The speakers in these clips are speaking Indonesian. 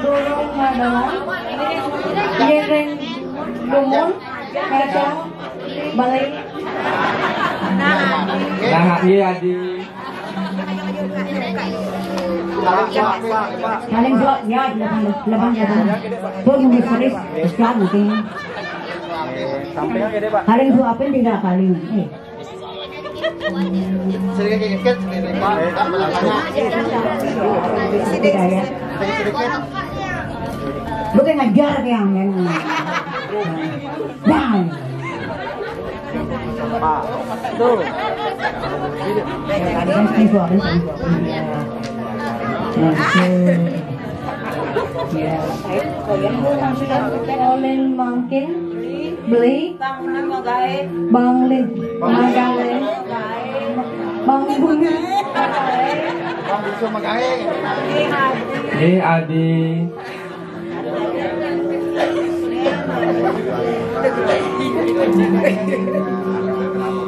durung madon giring dumun kacang balik Nah, iya di paling dua ya delapan tuh yang diseris sekian mungkin paling dua apa tidak kali bukan ngajar yang down tuh. Oleh mungkin beli bang lin magale bang bumi Adi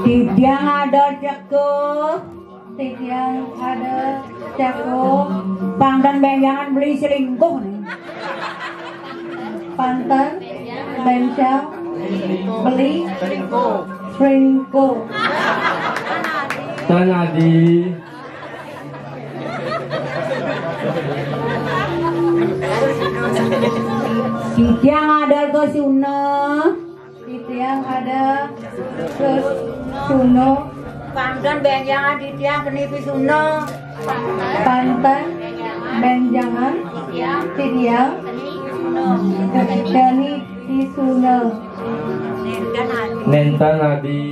tidak ada cekup tidak ada cekup bang dan bang jangan beli selingkuh nih pantan bencang beli selingkuh Tanadi yang ada ke Suno yang ada ke Suno pantan benjangan yang penipi Suno pantan benjangan yang Dani di Suno Nenta Nadi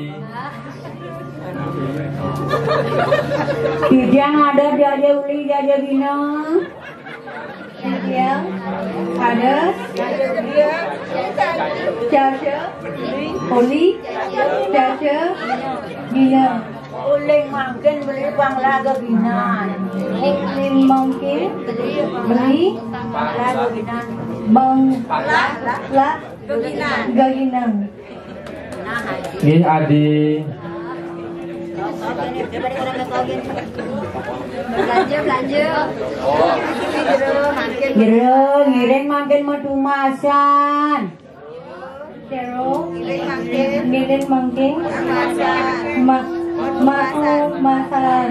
yang ada Jaja Uli Jaja Bina yang ada Caca Uli Caca Bina Uling mungkin beli bang laga Bina Uling mungkin beli laga Bina bang la Gaginang Adi belanja ngiring makin metumasan ngiring makin makan